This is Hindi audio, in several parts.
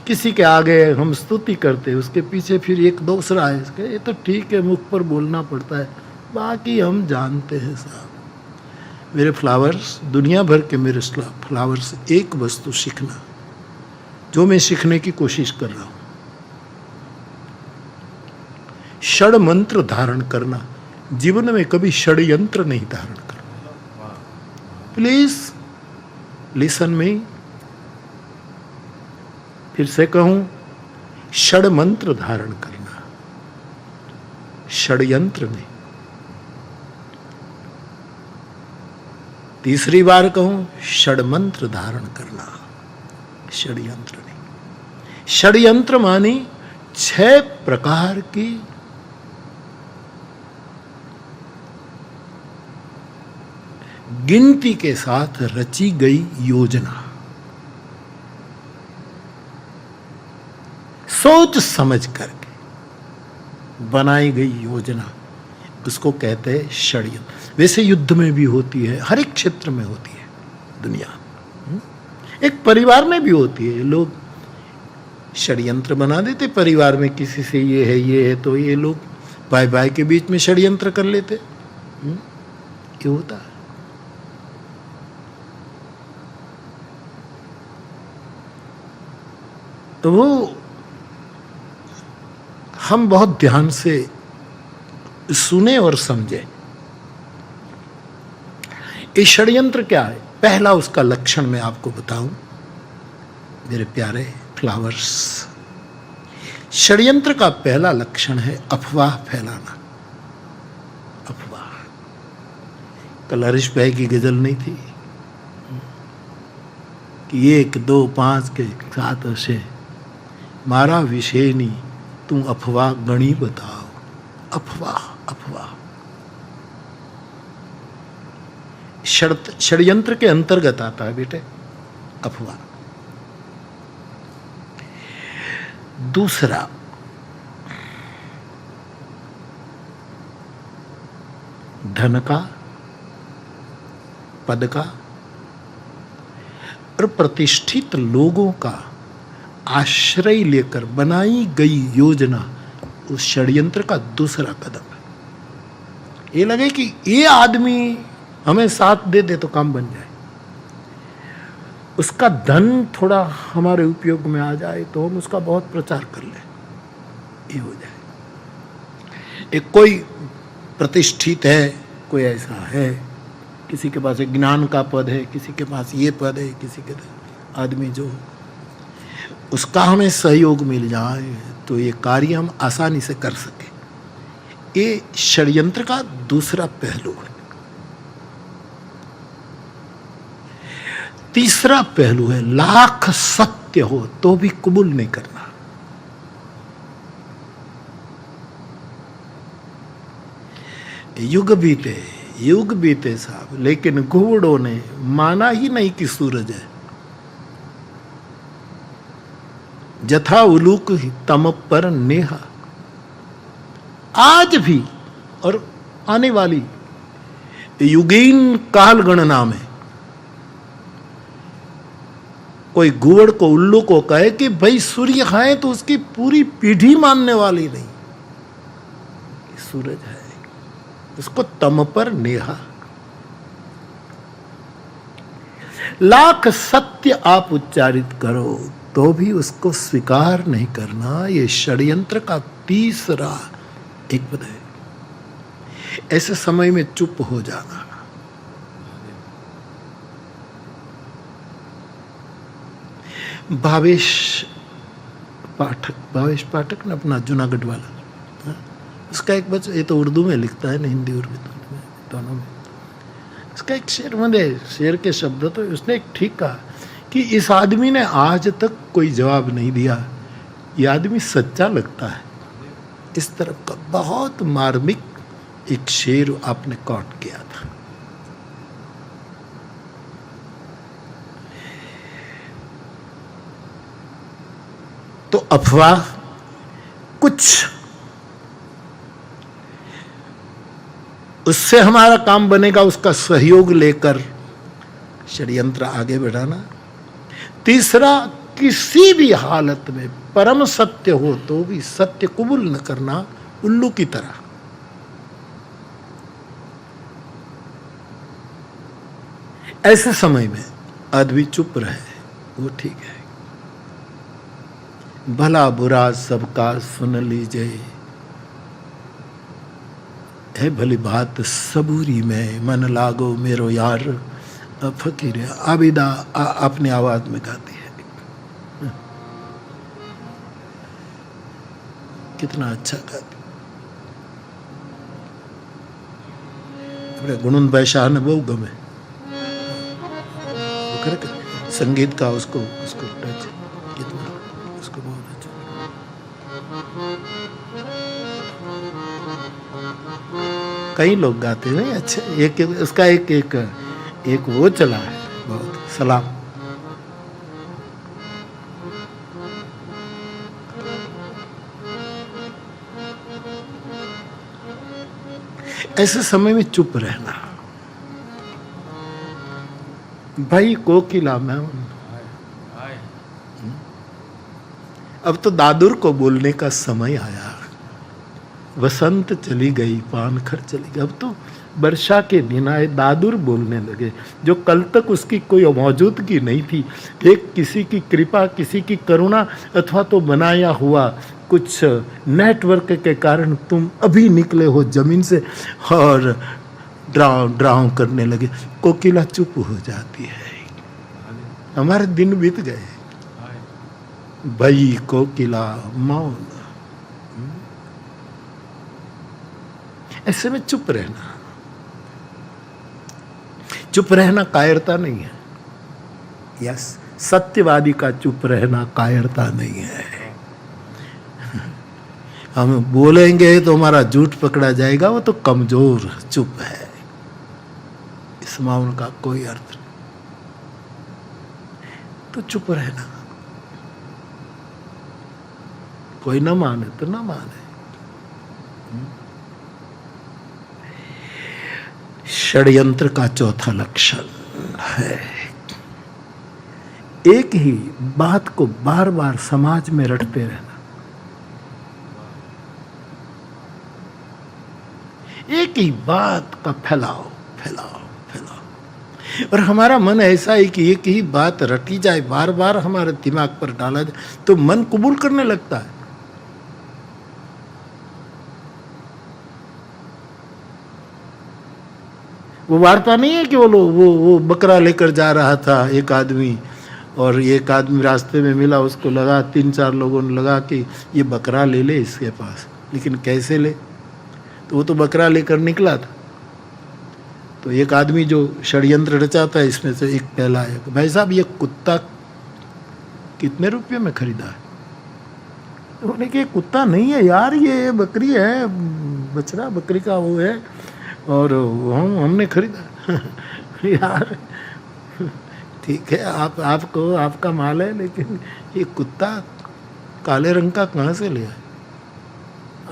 किसी के आगे हम स्तुति करते, उसके पीछे फिर एक दूसरा है, इसके ये तो ठीक है, मुख पर बोलना पड़ता है, बाकी हम जानते हैं साहब। मेरे फ्लावर्स, दुनिया भर के मेरे फ्लावर्स, एक वस्तु सीखना जो मैं सीखने की कोशिश कर रहा हूं, षड मंत्र धारण करना। जीवन में कभी षड्यंत्र नहीं धारण करना। प्लीज लिसन मी, फिर से कहूं, षड मंत्र धारण करना, षड्यंत्र नहीं। तीसरी बार कहूं, षड मंत्र धारण करना, षड्यंत्र नहीं। षड्यंत्र मानी 6 प्रकार की गिनती के साथ रची गई योजना, सोच समझ करके बनाई गई योजना, उसको कहते हैं षड्यंत्र। वैसे युद्ध में भी होती है, हर एक क्षेत्र में होती है दुनिया, एक परिवार में भी होती है। लोग षड्यंत्र बना देते परिवार में, किसी से ये है तो ये लोग भाई भाई के बीच में षड्यंत्र कर लेते, ये होता है। तो वो हम बहुत ध्यान से सुने और समझे। ये षड्यंत्र क्या है? पहला उसका लक्षण मैं आपको बताऊं मेरे प्यारे फ्लावर्स। षड्यंत्र का पहला लक्षण है अफवाह फैलाना। अफवाह। कल हरीश भाई की गजल नहीं थी कि 1 2 5 के साथ हसे मारा विषय नहीं, तुम अफवाह गणी बताओ। अफवाह अफवाह षड्यंत्र के अंतर्गत आता है बेटे, अफवाह। दूसरा, धन का, पद का और प्रतिष्ठित लोगों का आश्रय लेकर बनाई गई योजना उस षड्यंत्र का दूसरा कदम है। ये लगे कि ये आदमी हमें साथ दे दे तो काम बन जाए, उसका धन थोड़ा हमारे उपयोग में आ जाए तो हम उसका बहुत प्रचार कर लें, ये हो जाए। एक कोई प्रतिष्ठित है, कोई ऐसा है, किसी के पास एक ज्ञान का पद है, किसी के पास ये पद है, किसी के आदमी जो उसका हमें सहयोग मिल जाए तो ये कार्य हम आसानी से कर सके। ये षड्यंत्र का दूसरा पहलू है। तीसरा पहलू है लाख सत्य हो तो भी कबूल नहीं करना। युग बीते साहब, लेकिन घुवड़ों ने माना ही नहीं कि सूरज है। जथा उलूक तम पर नेहा। आज भी और आने वाली युगीन काल गणना में कोई घुवड़ को, उल्लू को कहे कि भाई सूर्य है, तो उसकी पूरी पीढ़ी मानने वाली नहीं। सूरज है, उसको तम पर नेहा। लाख सत्य आप उच्चारित करो तो भी उसको स्वीकार नहीं करना। ये षड्यंत्र का तीसरा एक पद है। ऐसे समय में चुप हो जाना। भावेश पाठक ने अपना जूनागढ़ वाला, उसका एक बच्चा, ये तो उर्दू में लिखता है ना, हिंदी उर्दू दोनों में। उसका एक शेर में, शेर के शब्द तो उसने एक ठीक कहा कि इस आदमी ने आज तक कोई जवाब नहीं दिया, ये आदमी सच्चा लगता है। इस तरफ का बहुत मार्मिक एक शेर आपने कॉट किया था। तो अफवाह, कुछ उससे हमारा काम बनेगा, उसका सहयोग लेकर षड्यंत्र आगे बढ़ाना। तीसरा किसी भी हालत में परम सत्य हो तो भी सत्य कबूल न करना, उल्लू की तरह। ऐसे समय में आदमी चुप रहे, वो ठीक है। भला बुरा सबका सुन लीजिए, है भली बात सबूरी में, मन लागो मेरो यार फकीर। आबिदा अपनी आवाज में गाती है, कितना अच्छा गाती। अपने गुणुन बैशाह ने बहु गमे संगीत का, उसको टच कितना, उसको बहुत अच्छा। कई लोग गाते हैं अच्छे, एक उसका एक वो चला है बहुत, सलाम। ऐसे समय में चुप रहना। भाई कोकिला में अब तो दादुर को बोलने का समय आया। वसंत चली गई, पानखर चली गई, अब तो वर्षा के दिन आए, दादुर बोलने लगे, जो कल तक उसकी कोई मौजूदगी नहीं थी। एक किसी की कृपा, किसी की करुणा, अथवा तो बनाया हुआ कुछ नेटवर्क के कारण तुम अभी निकले हो जमीन से और ड्राउ करने लगे। कोकिला चुप हो जाती है, हमारे दिन बीत गए। भाई कोकिला मौन। ऐसे में चुप रहना, चुप रहना कायरता नहीं है। यस, सत्यवादी का चुप रहना कायरता नहीं है। हम बोलेंगे तो हमारा झूठ पकड़ा जाएगा, वो तो कमजोर चुप है। इस मौन का कोई अर्थ नहीं। तो चुप रहना, कोई ना माने तो ना माने। षड्यंत्र का चौथा लक्षण है एक ही बात को बार बार समाज में रटते रहना। एक ही बात का फैलाओ फैलाओ फैलाओ। और हमारा मन ऐसा है कि एक ही बात रटी जाए, बार बार हमारे दिमाग पर डाला जाए, तो मन कबूल करने लगता है। वो वार्ता नहीं है कि वो बकरा लेकर जा रहा था एक आदमी, और एक आदमी रास्ते में मिला, उसको लगा, 3-4 लोगों ने लगा कि ये बकरा ले ले इसके पास, लेकिन कैसे ले, तो वो तो बकरा लेकर निकला था। तो एक आदमी जो षड्यंत्र रचा था, इसमें से एक पहला है, भाई साहब ये कुत्ता कितने रुपये में खरीदा है? उन्होंने कहा कुत्ता नहीं है यार, ये बकरी है, बछड़ा बकरी का वो है, और हमने खरीदा। यार ठीक है, आपको आपका माल है, लेकिन ये कुत्ता काले रंग का कहाँ से ले आए?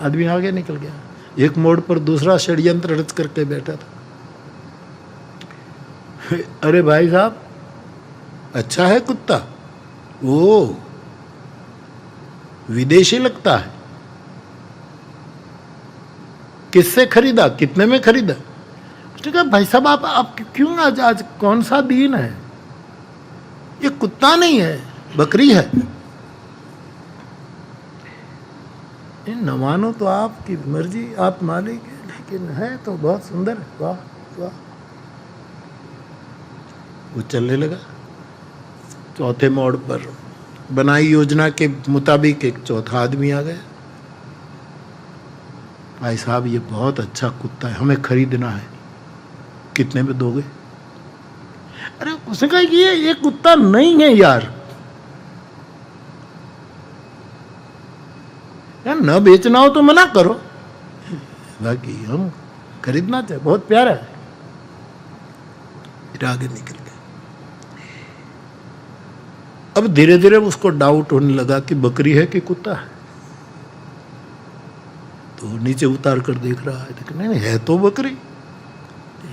आदमी आगे निकल गया। एक मोड़ पर दूसरा षड्यंत्र रच करके बैठा था। अरे भाई साहब अच्छा है कुत्ता, वो विदेशी लगता है, किससे खरीदा, कितने में खरीदा? उसने कहा भाई साहब आप क्यों, आज कौन सा दिन है, ये कुत्ता नहीं है बकरी है। न मानो तो आपकी मर्जी, आप मालिक है, लेकिन है तो बहुत सुंदर है, वाह वाह। वो चलने लगा। चौथे मोड़ पर बनाई योजना के मुताबिक एक चौथा आदमी आ गया। भाई साहब ये बहुत अच्छा कुत्ता है, हमें खरीदना है, कितने में दोगे? अरे उसने कहा कि ये कुत्ता नहीं है यार, न बेचना हो तो मना करो, बाकी हम खरीदना चाहे, बहुत प्यारा है। फिर आगे निकल गए। अब धीरे धीरे उसको डाउट होने लगा कि बकरी है कि कुत्ता है। तो नीचे उतार कर देख रहा है, लेकिन नहीं है तो बकरी।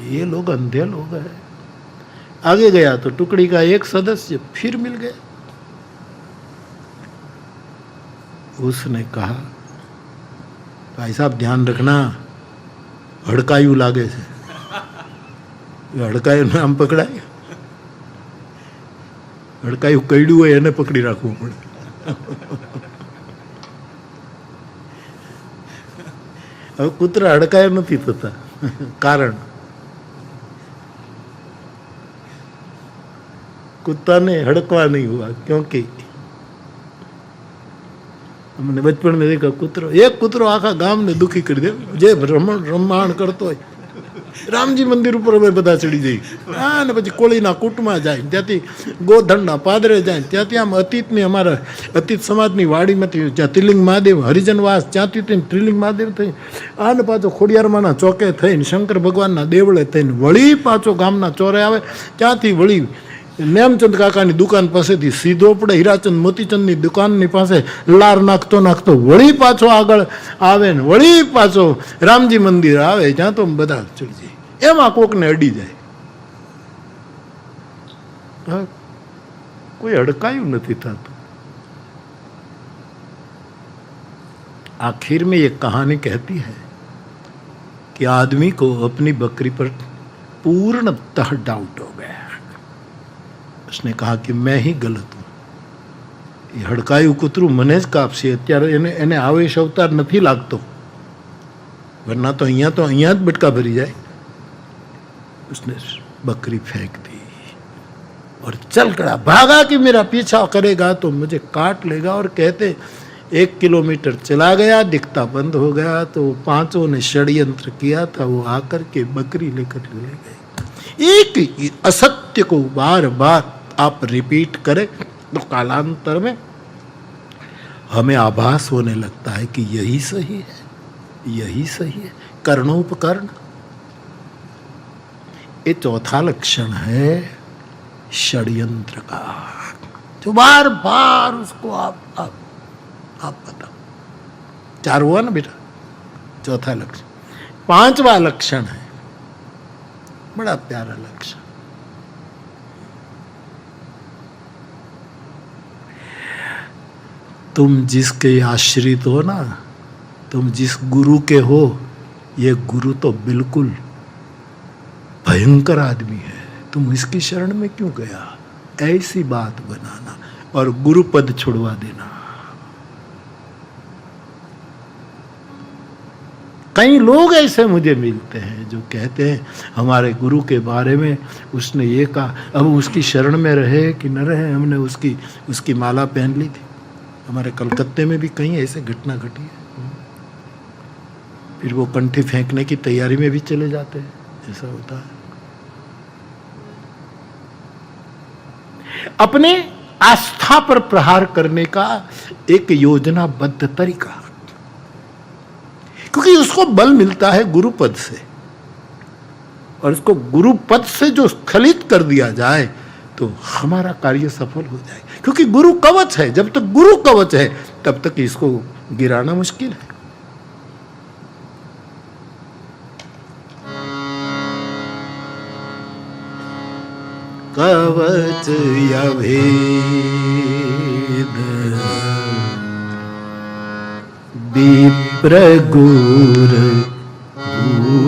ये लोग अंधे लोग हैं। आगे गया तो टुकड़ी का एक सदस्य फिर मिल गया। उसने कहा, भाई साहब ध्यान रखना, हड़कायु लागे से। हड़कायु नाम पकड़ाय, हड़कायु कईडू है એને પકડી રાખવું પડે. હવે કૂતરા હડકાયા નથી થતા, કારણ कुत्ता ने हड़कवा नहीं हुआ, क्योंकि हमने बचपन में देखा कुतरो, एक कुतरो आखा गाम ने दुखी कर दे, जे रमण करतो હોય. રામજી મંદિર ઉપર અમે બધા ચડી જઈ, ને પછી કોળીના કૂટમાં જાય, ત્યાંથી ગોધંડા પાદરે જાય, ત્યાંથી આમ અતીતની અમારા અતીત સમાજની વાડીમાંથી જ્યાં ત્રિલિંગ મહાદેવ હરિજનવાસ ત્યાંથી થઈને ત્રિલિંગ મહાદેવ થઈ, આને પાછો ખોડિયારમાંના ચોકે થઈને શંકર ભગવાનના દેવળે થઈને વળી પાછો ગામના ચોરે આવે, ત્યાંથી વળી નેમચંદ કાકાની દુકાન પાસેથી સીધો પડે હીરાચંદ મોતીચંદની દુકાનની પાસે લાર નાખતો નાખતો વળી પાછો આગળ આવે ને વળી પાછો રામજી મંદિર આવે, જ્યાં તો બધા ચડી જાય. એમાં કોકને અડી જાય. કોઈ અડકાયું નથી થતું. आखिर में ये कहानी कहती है कि आदमी को अपनी बकरी पर पूर्णतः डाउट हो गया. उसने कहा कि मैं ही गलत हूँ. ये हड़काયું કૂતરું મને જ કાપશે. અત્યારે એને આવેશ અવતાર નથી લાગતો, वरना तो અહીંયા જ બટકા ભરી જાય. उसने बकरी फेंक दी और चल पड़ा, भागा कि मेरा पीछा करेगा तो मुझे काट लेगा. और कहते 1 किलोमीटर चला गया, दिखता बंद हो गया. तो पांचों ने षड्यंत्र किया था, वो आकर के बकरी लेकर ले गए. एक असत्य को बार बार आप रिपीट करें तो कालांतर में हमें आभास होने लगता है कि यही सही है, यही सही है. कर्णोपकर्ण, ये चौथा लक्षण है षड्यंत्र का, जो बार बार उसको आप बताओ. 4 हुआ ना बेटा, चौथा लक्षण. 5वां लक्षण है बड़ा प्यारा लक्षण. तुम जिसके आश्रित हो ना, तुम जिस गुरु के हो, ये गुरु तो बिल्कुल भयंकर आदमी है, तुम इसकी शरण में क्यों गया? ऐसी बात बनाना और गुरु पद छुड़वा देना. कई लोग ऐसे मुझे मिलते हैं जो कहते हैं हमारे गुरु के बारे में उसने ये कहा, अब उसकी शरण में रहे कि न रहे, हमने उसकी माला पहन ली थी. हमारे कलकत्ते में भी कई ऐसे घटना घटी है. फिर वो कंठी फेंकने की तैयारी में भी चले जाते हैं, ऐसा होता है. अपने आस्था पर प्रहार करने का एक योजनाबद्ध तरीका, क्योंकि उसको बल मिलता है गुरु पद से, और उसको गुरु पद से जो स्खलित कर दिया जाए तो हमारा कार्य सफल हो जाए. क्योंकि गुरु कवच है, जब तक गुरु कवच है तब तक इसको गिराना मुश्किल है. कवच या भेद विप्र गुर पूजा,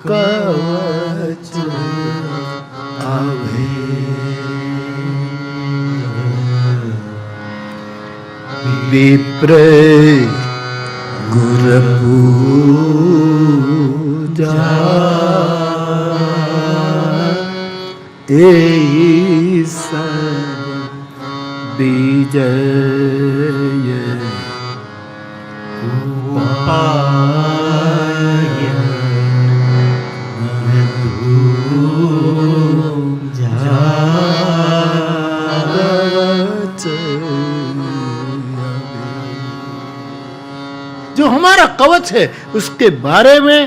कवच अभेद विप्र गुर पूजा, ऐसा विजय उपाय जो हमारा कवच है उसके बारे में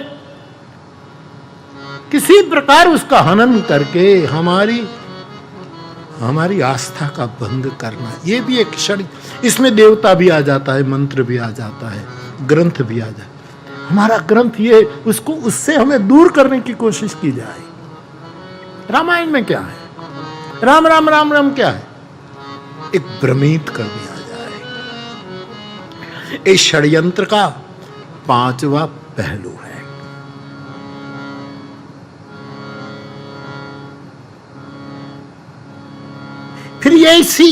किसी प्रकार उसका हनन करके हमारी आस्था का भंग करना, ये भी एक क्षण. इसमें देवता भी आ जाता है, मंत्र भी आ जाता है, ग्रंथ भी आ जाता है. हमारा ग्रंथ ये उससे हमें दूर करने की कोशिश की जाए. रामायण में क्या है? राम राम राम राम क्या है? एक भ्रमित कर दिया जाए। इस षड्यंत्र का 5वां पहलू है। फिर ये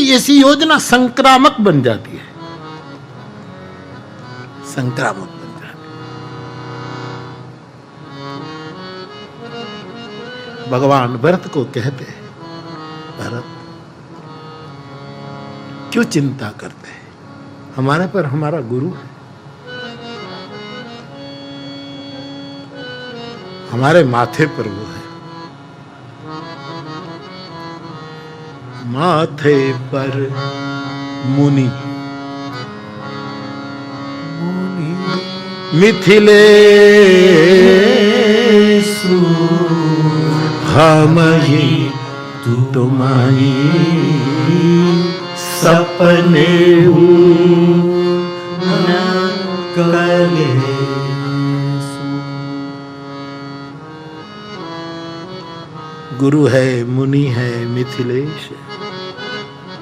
ऐसी योजना संक्रामक बन जाती है, संक्रामक बन जाती है। भगवान भरत को कहते हैं, भरत क्यों चिंता करते हैं? हमारे पर हमारा गुरु है, हमारे माथे पर वो है। माथे पर मुनि मिथिलेशु हमहि तुम्हारी सपने न कले। गुरु है, मुनि है, मिथिलेश है,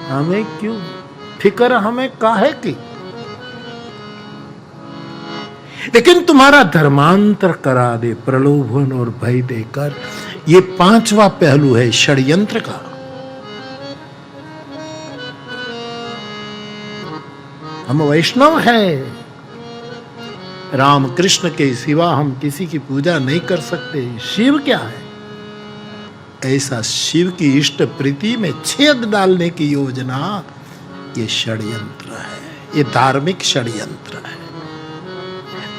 हमें क्यों फिक्र, हमें काहे की? लेकिन तुम्हारा धर्मांतर करा दे प्रलोभन और भय देकर। ये 5वां पहलू है षड्यंत्र का। हम वैष्णव हैं, राम कृष्ण के सिवा हम किसी की पूजा नहीं कर सकते। शिव क्या है? ऐसा शिव की इष्ट प्रीति में छेद डालने की योजना, ये षड्यंत्र है, ये धार्मिक षड्यंत्र है।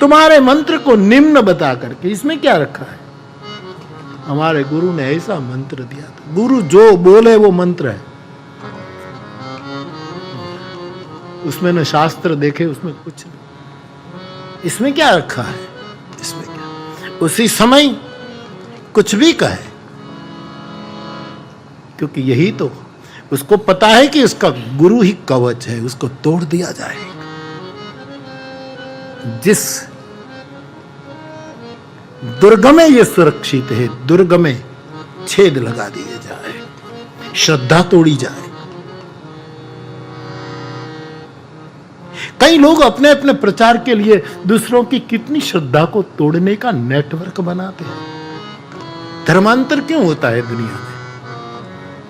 तुम्हारे मंत्र को निम्न बता करके, इसमें क्या रखा है? हमारे गुरु ने ऐसा मंत्र दिया था। गुरु जो बोले वो मंत्र है, उसमें न शास्त्र देखे, उसमें कुछ नहीं। इसमें क्या रखा है? इसमें क्या, उसी समय कुछ भी कहे, क्योंकि यही तो उसको पता है कि उसका गुरु ही कवच है, उसको तोड़ दिया जाएगा। जिस दुर्ग में ये सुरक्षित है, दुर्ग में छेद लगा दिए जाए, श्रद्धा तोड़ी जाए। कई लोग अपने अपने प्रचार के लिए दूसरों की कितनी श्रद्धा को तोड़ने का नेटवर्क बनाते हैं। धर्मांतर क्यों होता है दुनिया में?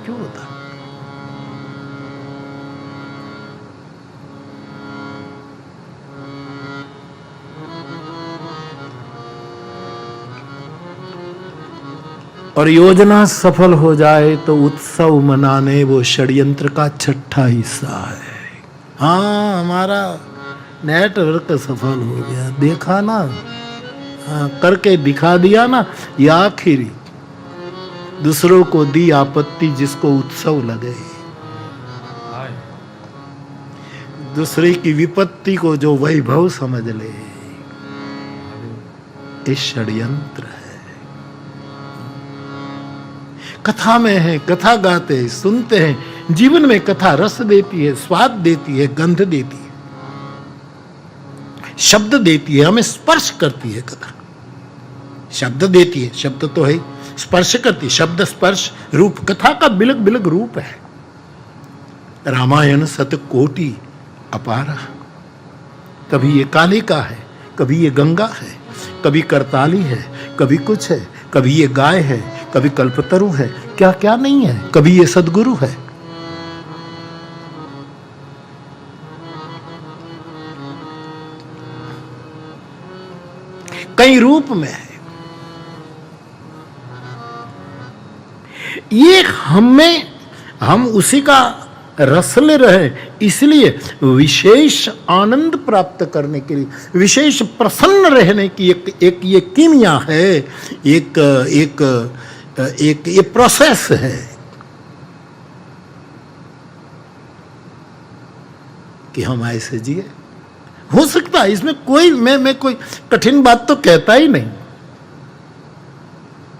क्यों होता है? और योजना सफल हो जाए तो उत्सव मनाने वो षड्यंत्र का 6ठा हिस्सा है। हाँ, हमारा नेटवर्क सफल हो गया, देखा ना, हाँ, करके दिखा दिया ना। ये आखिरी दूसरों को दी आपत्ति जिसको उत्सव लगे, दूसरे की विपत्ति को जो वैभव समझ ले, इस षड्यंत्र है। कथा में है, कथा गाते हैं, सुनते हैं। जीवन में कथा रस देती है, स्वाद देती है, गंध देती है, शब्द देती है, हमें स्पर्श करती है। कथा शब्द देती है, शब्द तो है, स्पर्श करती है, शब्द स्पर्श रूप। कथा का बिलग बिलग रूप है। रामायण सतकोटि अपार। कभी ये कालिका है, कभी ये गंगा है, कभी करताली है, कभी कुछ है, कभी ये गाय है, कभी कल्पतरु है, क्या क्या नहीं है, कभी ये सदगुरु है। कई रूप में है। ये हम उसी का रस ले रहे, इसलिए विशेष आनंद प्राप्त करने के लिए, विशेष प्रसन्न रहने की एक ये कीमिया है, एक ये प्रोसेस है कि हम ऐसे जिए। हो सकता है इसमें कोई मैं कोई कठिन बात तो कहता ही नहीं,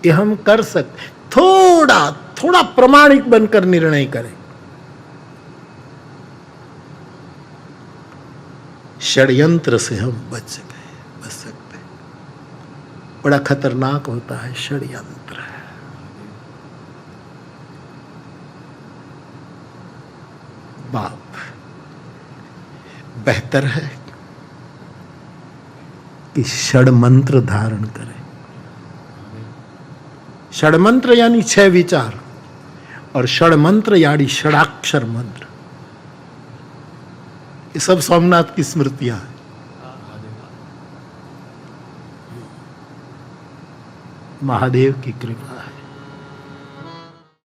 कि हम कर सकते। थोड़ा प्रमाणिक बनकर निर्णय करें। षड्यंत्र से हम बच सकते। बड़ा खतरनाक होता है षड्यंत्र। बाप, बेहतर है कि षड्मंत्र धारण करें। षड्मंत्र यानी 6 विचार, और षड्मंत्र यानी षडाक्षर मंत्र। ये सब सोमनाथ की स्मृतियां हैं। महादेव की कृपा।